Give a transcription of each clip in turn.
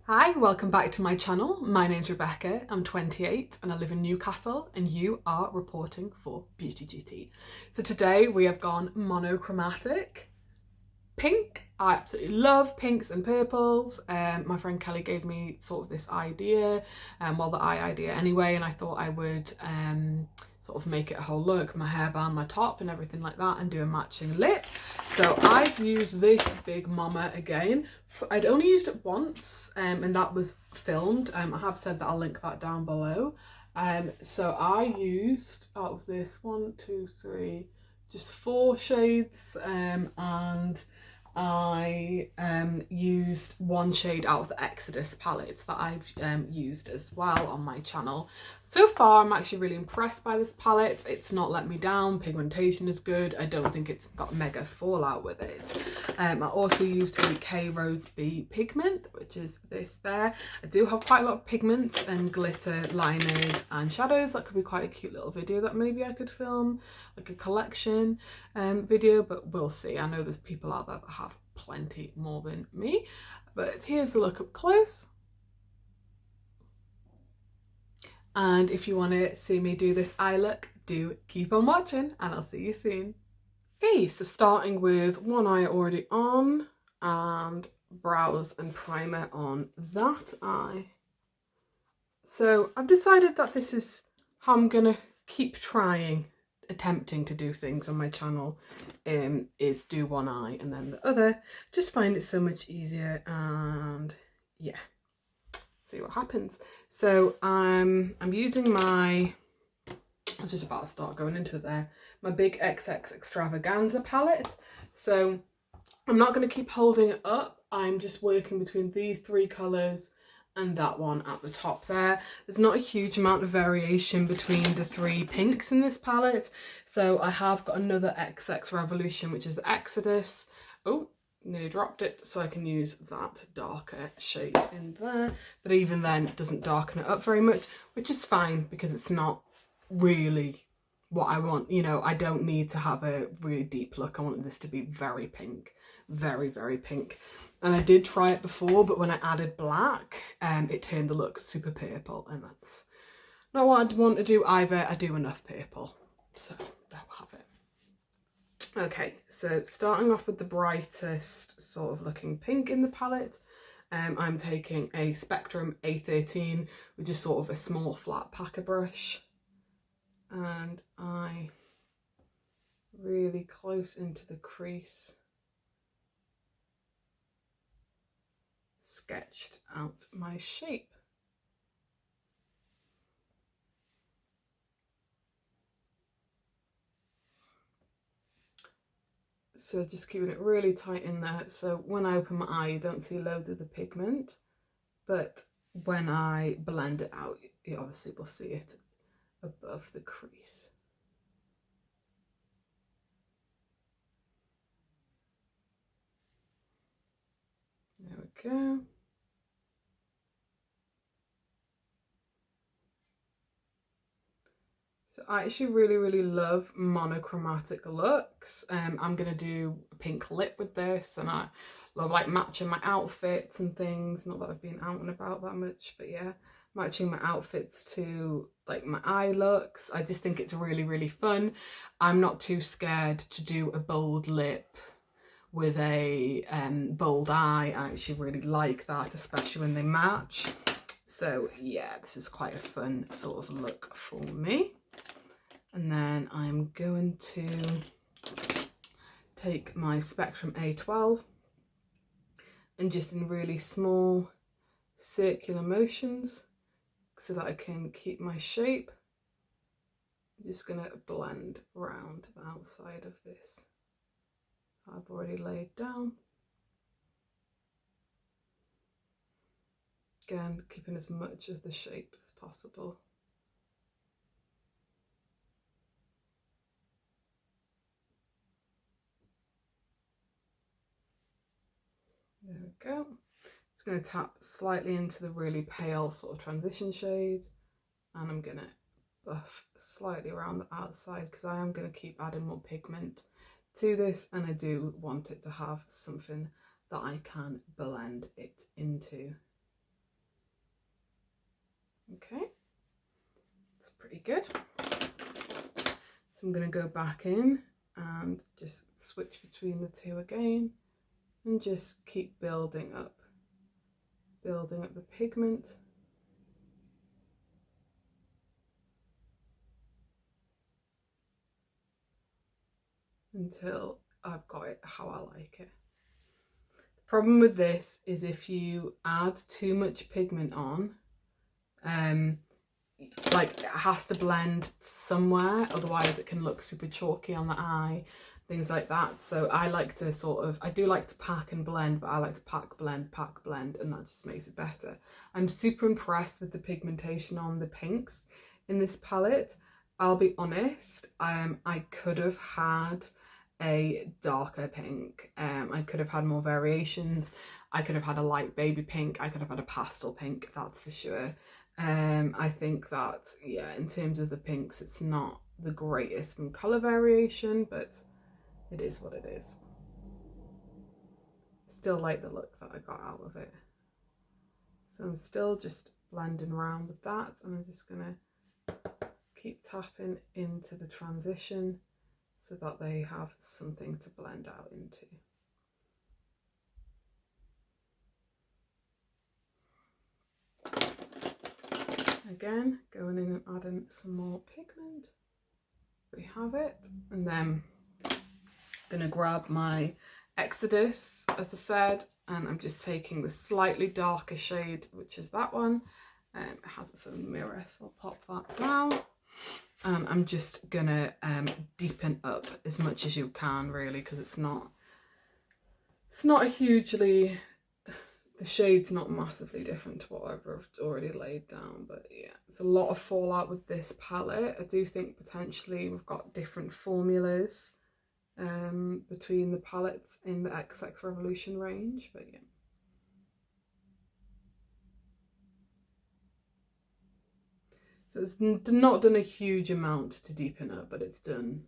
Hi, welcome back to my channel. My name's Rebecca, I'm 28 and I live in Newcastle and you are reporting for Beauty GT. So today we have gone monochromatic. Pink, I absolutely love pinks and purples. My friend Kelly gave me sort of this idea, well the eye idea anyway, and I thought I would sort of make it a whole look, my hairband, my top and everything like that, and do a matching lip. So I've used this Big Mama again. I'd only used it once and that was filmed. I have said that I'll link that down below. So I used, out of this, 1, 2, 3, just 4 shades, and I used one shade out of the Exodus palette that I've used as well on my channel. So far I'm actually really impressed by this palette. It's not let me down, pigmentation is good, I don't think it's got mega fallout with it. I also used a K Rose B pigment, which is this there. I do have quite a lot of pigments and glitter liners and shadows. That could be quite a cute little video that maybe I could film, like a collection video, but we'll see. I know there's people out there that have plenty more than me, but here's the look up close. And if you want to see me do this eye look, do keep on watching and I'll see you soon. Okay, so starting with one eye already on and brows and primer on that eye. So I've decided that this is how I'm gonna keep attempting to do things on my channel, is do one eye and then the other. Just find it so much easier, and yeah, see what happens. So I'm using my, I was just about to start going into it there, my big XXtravaganza palette. So I'm not going to keep holding it up, I'm just working between these 3 colours and that one at the top there. There's not a huge amount of variation between the 3 pinks in this palette. So I have got another XX Revolution, which is the Exodus. Oh, nearly dropped it. So I can use that darker shade in there. But even then, it doesn't darken it up very much, which is fine because it's not really what I want. You know, I don't need to have a really deep look. I want this to be very pink, very, very pink. And I did try it before, but when I added black, it turned the look super purple, and that's not what I'd want to do either. I do enough purple, so there we have it. Okay, so starting off with the brightest sort of looking pink in the palette, I'm taking a Spectrum A13 with just sort of a small flat packer brush, and I really close into the crease sketched out my shape. So just keeping it really tight in there, so when I open my eye you don't see loads of the pigment, but when I blend it out you obviously will see it above the crease. There we go. So I actually really love monochromatic looks. I'm gonna do a pink lip with this, and I love like matching my outfits and things. Not that I've been out and about that much, but yeah, matching my outfits to like my eye looks. I just think it's really fun. I'm not too scared to do a bold lip with a bold eye. I actually really like that, especially when they match. So yeah, this is quite a fun sort of look for me. And then I'm going to take my Spectrum A12 and just in really small circular motions so that I can keep my shape. I'm just going to blend around the outside of this I've already laid down. Again, keeping as much of the shape as possible. There we go. Just going to tap slightly into the really pale sort of transition shade, and I'm going to buff slightly around the outside because I am going to keep adding more pigment to this, and I do want it to have something that I can blend it into. Okay, it's pretty good. So I'm going to go back in and just switch between the two again and just keep building up the pigment until I've got it how I like it. The problem with this is if you add too much pigment on, like it has to blend somewhere, otherwise it can look super chalky on the eye, things like that. So I like to I do like to pack and blend, but I like to pack, blend, and that just makes it better. I'm super impressed with the pigmentation on the pinks in this palette. I'll be honest, I could have had a darker pink. I could have had more variations. I could have had a light baby pink. I could have had a pastel pink, that's for sure. I think that, yeah, in terms of the pinks, it's not the greatest in colour variation, but it is what it is. Still like the look that I got out of it. So I'm still just blending around with that, and I'm just gonna keep tapping into the transition so that they have something to blend out into. Again, going in and adding some more pigment. We have it, and then I'm gonna grab my Exodus, as I said, and I'm just taking the slightly darker shade, which is that one. It has its own mirror, so I'll pop that down. And I'm just gonna deepen up as much as you can, really, because it's not a hugely, the shade's not massively different to what I've already laid down, but yeah, it's a lot of fallout with this palette. I do think potentially we've got different formulas between the palettes in the XX Revolution range, but yeah. So it's not done a huge amount to deepen up, but it's done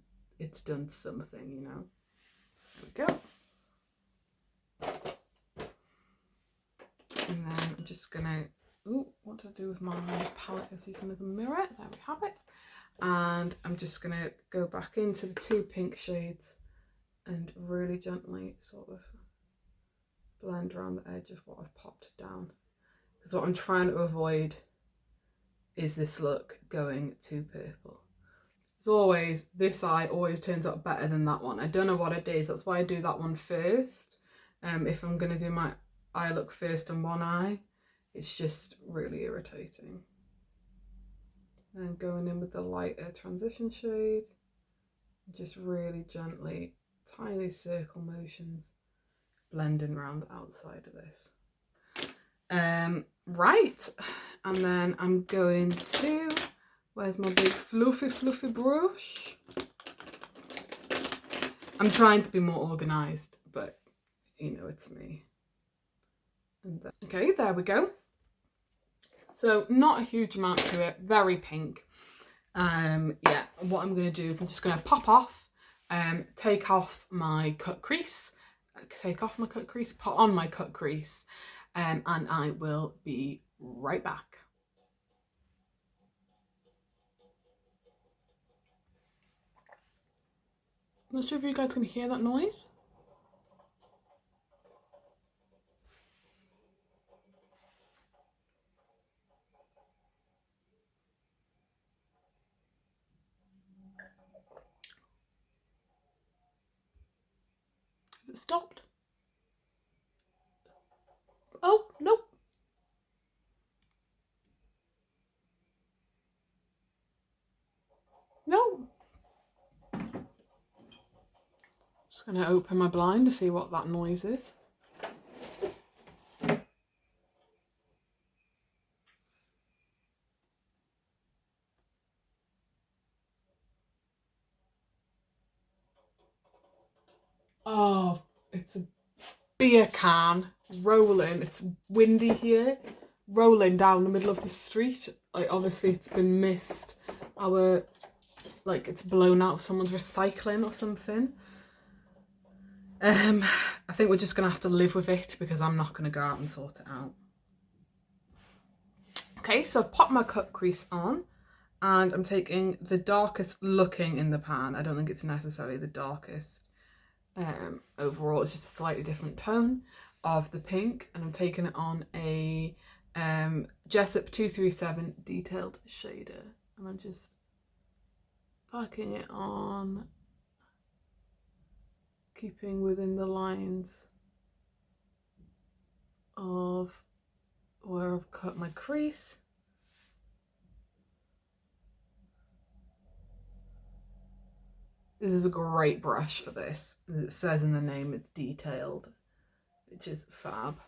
something, you know. There we go. And then I'm just gonna, what do I do with my palette? I use them as a mirror. There we have it. And I'm just gonna go back into the two pink shades and really gently sort of blend around the edge of what I've popped down. Because what I'm trying to avoid is this look going too purple. As always, this eye always turns out better than that one. I don't know what it is, that's why I do that one first. If I'm gonna do my eye look first on one eye, it's just really irritating. And going in with the lighter transition shade, just really gently, tiny circle motions, blending around the outside of this. Right, and then I'm going to, where's my big fluffy brush? I'm trying to be more organised, but you know, it's me. And then, okay, there we go. So not a huge amount to it, very pink. Yeah, what I'm going to do is I'm just going to pop off, take off my cut crease, put on my cut crease, and I will be right back. I'm not sure if you guys can hear that noise. Has it stopped? Oh, nope. No. Just going to open my blind to see what that noise is. Oh, it's a beer can rolling. It's windy here, rolling down the middle of the street. Like, obviously it's been missed. Like, it's blown out of someone's recycling or something. I think we're just gonna have to live with it because I'm not gonna go out and sort it out. Okay, so I've popped my cut crease on and I'm taking the darkest looking in the pan. I don't think it's necessarily the darkest overall, it's just a slightly different tone of the pink, and I'm taking it on a Jessup 237 detailed shader, and I'm just packing it on, keeping within the lines of where I've cut my crease. This is a great brush for this. As it says in the name, it's detailed, which is fab.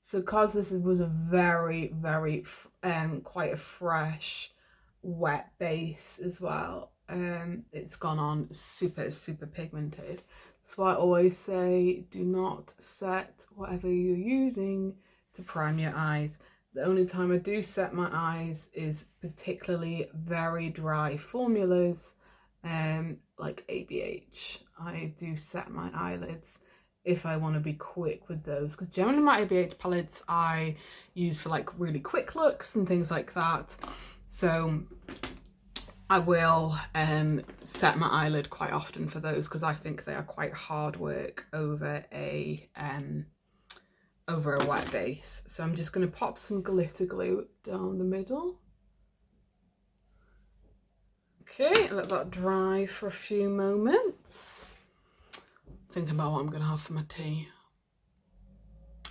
So because this was a very, very, quite a fresh, wet base as well, it's gone on super, super pigmented. So I always say, do not set whatever you're using to prime your eyes. The only time I do set my eyes is particularly very dry formulas, like ABH. I do set my eyelids if I want to be quick with those, because generally my ABH palettes I use for like really quick looks and things like that. So I will set my eyelid quite often for those, because I think they are quite hard work over a wet base. So I'm just going to pop some glitter glue down the middle. Okay, let that dry for a few moments. Thinking about what I'm going to have for my tea. I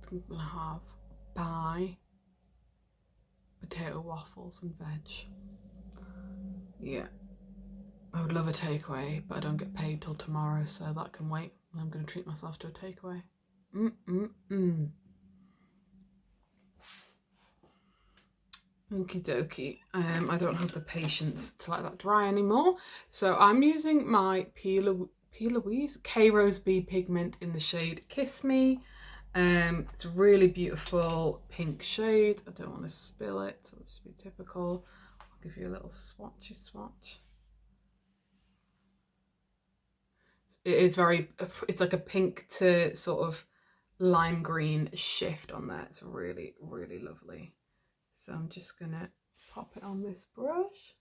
think I'm going to have pie, potato waffles and veg. Yeah, I would love a takeaway, but I don't get paid till tomorrow, so that can wait. I'm going to treat myself to a takeaway. Okie dokie. I don't have the patience to let that dry anymore, so I'm using my P. Louise K Rose B pigment in the shade Kiss Me. It's a really beautiful pink shade. I don't want to spill it, so it'll just be typical. I'll give you a little swatchy swatch. It is it's like a pink to sort of lime green shift on there. It's really, really lovely. So I'm just gonna pop it on this brush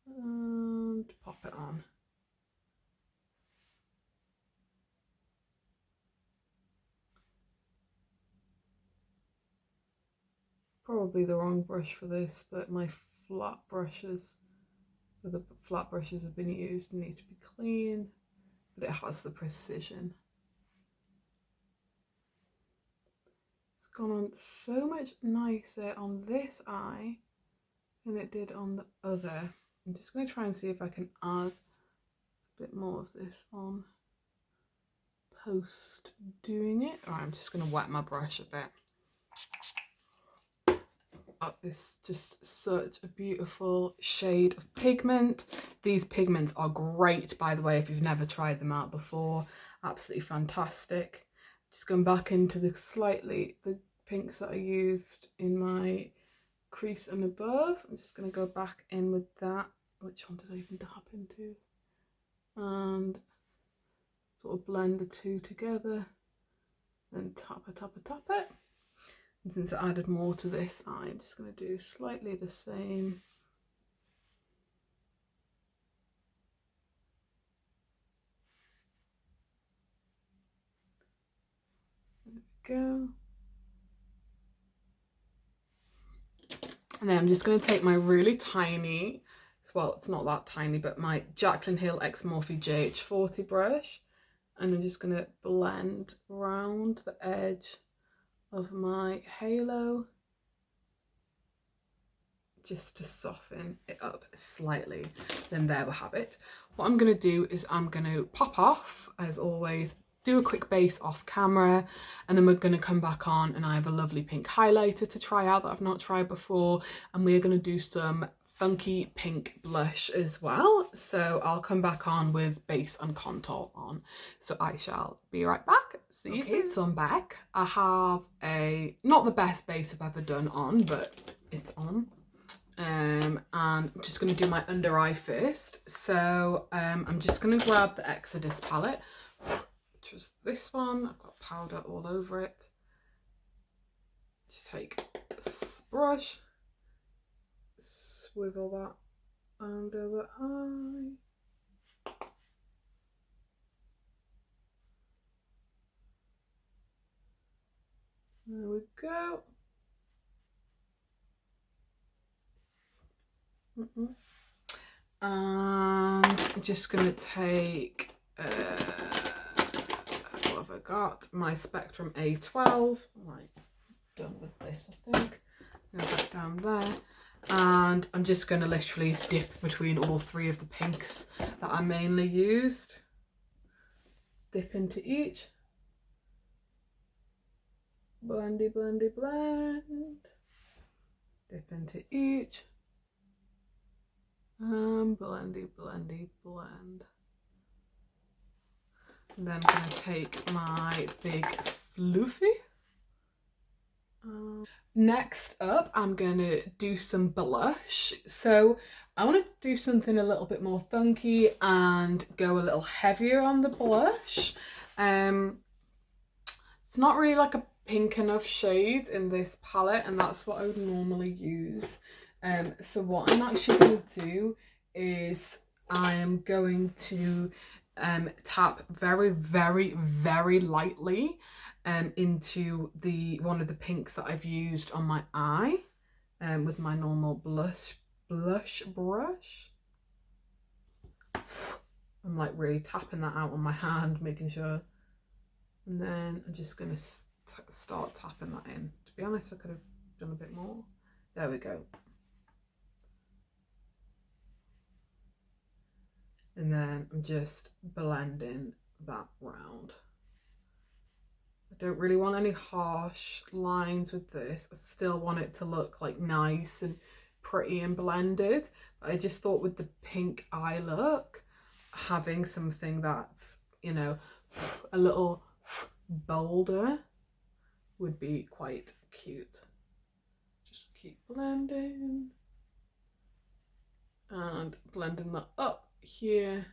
and pop it on. Probably the wrong brush for this, but my flat brushes, the flat brushes have been used and need to be clean, but it has the precision. It's gone on so much nicer on this eye than it did on the other. I'm just going to try and see if I can add a bit more of this on post doing it. All right, I'm just going to wet my brush a bit. It's just such a beautiful shade of pigment. These pigments are great, by the way, if you've never tried them out before. Absolutely fantastic. Just going back into the pinks that I used in my crease and above. I'm just going to go back in with that. Which one did I even tap into? And sort of blend the two together. Then tap it. And since I added more to this, I'm just going to do slightly the same. There we go. And then I'm just going to take my really tiny, well, it's not that tiny, but my Jaclyn Hill X Morphe JH40 brush. And I'm just going to blend around the edge of my halo just to soften it up slightly. Then there we have it. What I'm going to do is I'm going to pop off, as always, do a quick base off camera, and then we're going to come back on, and I have a lovely pink highlighter to try out that I've not tried before, and we're going to do some funky pink blush as well. So I'll come back on with base and contour on. So I shall be right back. See you soon. So I'm back. I have not the best base I've ever done on, but it's on. And I'm just going to do my under eye first. So I'm just going to grab the Exodus palette, which was this one. I've got powder all over it. Just take a brush, swivel that under the eye. There we go. And I'm just going to take, what have I got? My Spectrum A12. Right, done with this, I think. Go back down there. And I'm just going to literally dip between all three of the pinks that I mainly used. Dip into each. Blendy, blendy, blend. Dip into each. Blendy, blendy, blend. And then I'm going to take my big fluffy. Next up, I'm going to do some blush. So I want to do something a little bit more funky and go a little heavier on the blush. It's not really like a pink enough shade in this palette, and that's what I would normally use. So what I'm actually going to do is I am going to tap very, very, very lightly into one of the pinks that I've used on my eye with my normal blush brush. I'm like really tapping that out on my hand, making sure. And then I'm just going to start tapping that in. To be honest, I could have done a bit more. There we go. And then I'm just blending that round. I don't really want any harsh lines with this. I still want it to look like nice and pretty and blended. But I just thought with the pink eye look, having something that's, you know, a little bolder would be quite cute. Just keep blending and blending that up here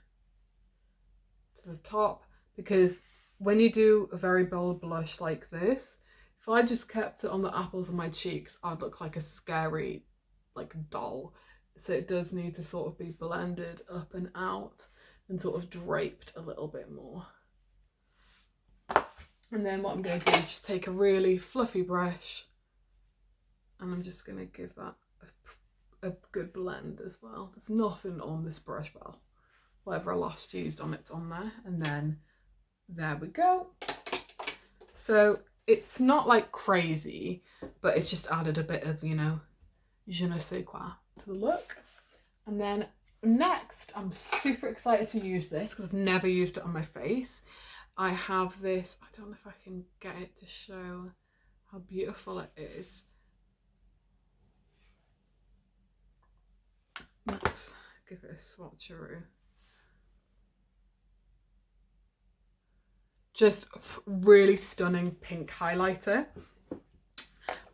to the top, because when you do a very bold blush like this, if I just kept it on the apples of my cheeks, I'd look like a scary like doll. So it does need to sort of be blended up and out and sort of draped a little bit more. And then what I'm going to do is just take a really fluffy brush and I'm just going to give that a good blend as well. There's nothing on this brush, well, whatever I last used on it's on there. And then there we go. So it's not like crazy, but it's just added a bit of, you know, je ne sais quoi to the look. And then next, I'm super excited to use this because I've never used it on my face. I have this, I don't know if I can get it to show how beautiful it is. Let's give it a swatcheroo. Just really stunning pink highlighter.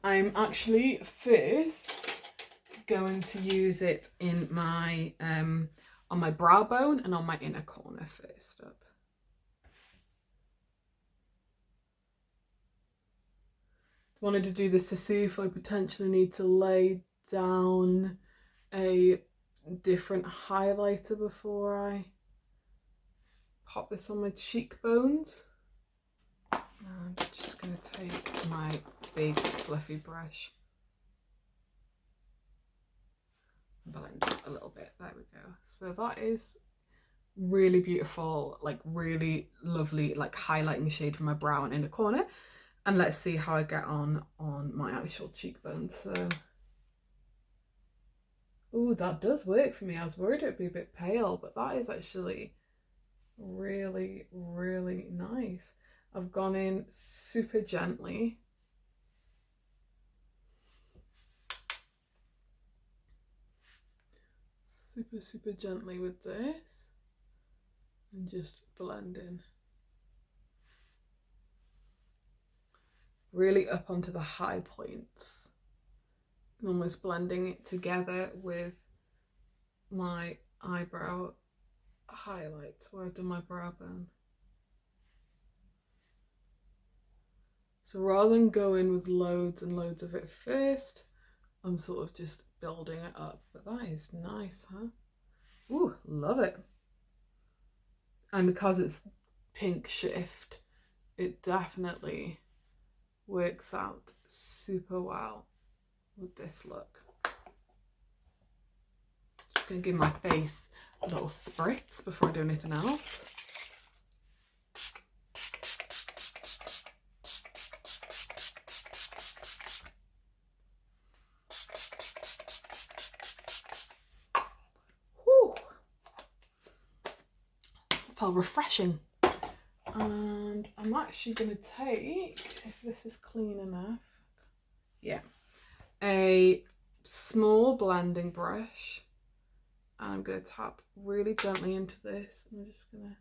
I'm actually first going to use it in my on my brow bone and on my inner corner first up. Wanted to do this to see if I potentially need to lay down a different highlighter before I pop this on my cheekbones. I'm just going to take my big fluffy brush and blend it a little bit. There we go. So that is really beautiful, like really lovely, like highlighting shade for my brow and inner corner. And let's see how I get on my actual cheekbones. So, oh, that does work for me. I was worried it'd be a bit pale, but that is actually really, really nice. I've gone in super gently. Super gently with this and just blending. Really up onto the high points. And almost blending it together with my eyebrow highlights where I've done my brow bone. So rather than go in with loads and loads of it first, I'm sort of just building it up. But that is nice, huh? Ooh, love it. And because it's pink shift, it definitely works out super well with this look. Just gonna give my face a little spritz before I do anything else. Whew. Felt refreshing. And I'm actually going to take, if this is clean enough, yeah, a small blending brush, and I'm going to tap really gently into this. I'm just going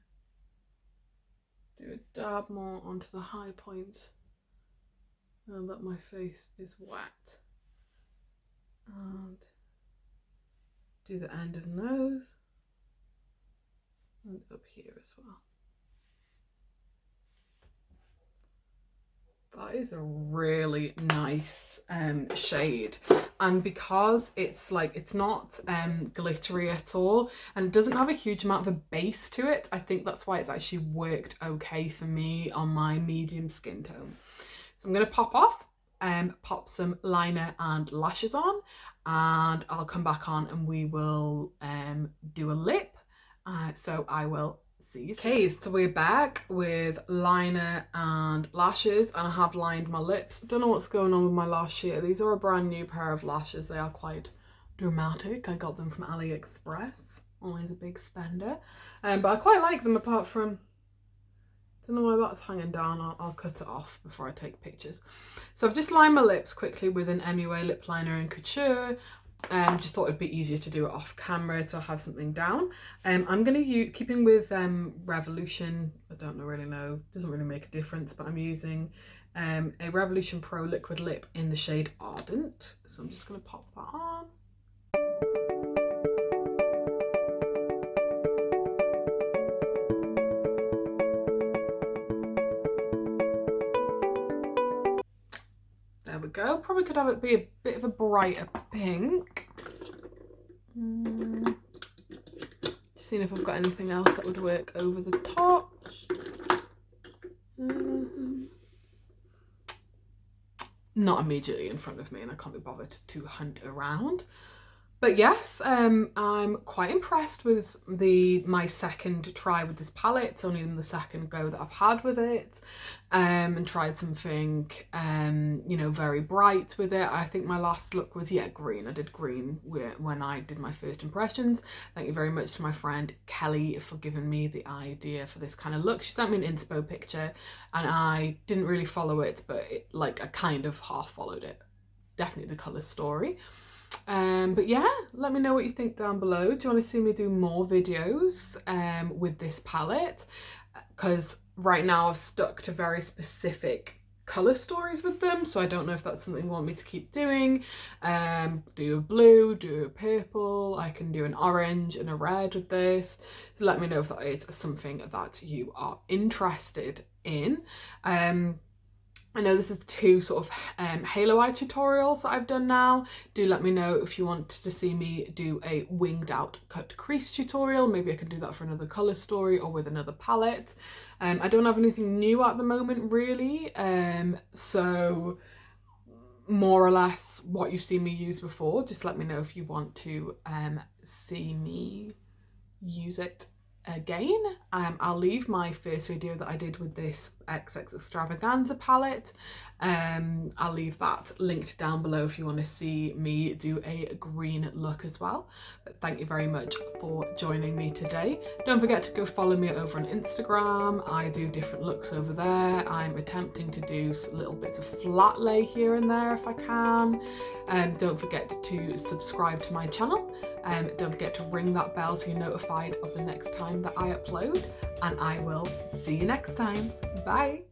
to do a dab more onto the high points now that my face is wet, and do the end of the nose and up here as well. That is a really nice shade, and because it's like, it's not glittery at all and it doesn't have a huge amount of a base to it, I think that's why it's actually worked okay for me on my medium skin tone. So I'm going to pop off and pop some liner and lashes on, and I'll come back on and we will do a lip. So I will see you soon. Okay, so we're back with liner and lashes, and I have lined my lips. Don't know what's going on with my lash here. These are a brand new pair of lashes. They are quite dramatic. I got them from AliExpress. Always a big spender. But I quite like them, apart from, don't know why that's hanging down. I'll cut it off before I take pictures. So I've just lined my lips quickly with an MUA lip liner in Couture. Just thought it'd be easier to do it off camera, so I have something down. I'm going to use, keeping with Revolution, I don't really know, doesn't really make a difference, but I'm using a Revolution Pro Liquid Lip in the shade Ardent. So I'm just going to pop that on. There we go. Probably could have it be a bit of a brighter pink. Just seeing if I've got anything else that would work over the top. Not immediately in front of me, and I can't be bothered to hunt around. But yes, I'm quite impressed with my second try with this palette. It's only the second go that I've had with it, and tried something, you know, very bright with it. I think my last look was, yeah, green. I did green when I did my first impressions. Thank you very much to my friend Kelly for giving me the idea for this kind of look. She sent me an inspo picture, and I didn't really follow it, but I kind of half followed it. Definitely the colour story. But yeah, let me know what you think down below. Do you want to see me do more videos with this palette? Because right now I've stuck to very specific colour stories with them, so I don't know if that's something you want me to keep doing. Do a blue, do a purple, I can do an orange and a red with this. So let me know if that is something that you are interested in. I know this is 2 sort of halo eye tutorials that I've done now. Do let me know if you want to see me do a winged out cut crease tutorial. Maybe I can do that for another colour story or with another palette. I don't have anything new at the moment really, so more or less what you've seen me use before. Just let me know if you want to see me use it again. I'll leave my first video that I did with this XXtravaganza palette. I'll leave that linked down below if you want to see me do a green look as well. But thank you very much for joining me today. Don't forget to go follow me over on Instagram. I do different looks over there. I'm attempting to do little bits of flat lay here and there if I can. Don't forget to subscribe to my channel. Don't forget to ring that bell so you're notified of the next time that I upload, and I will see you next time. Bye!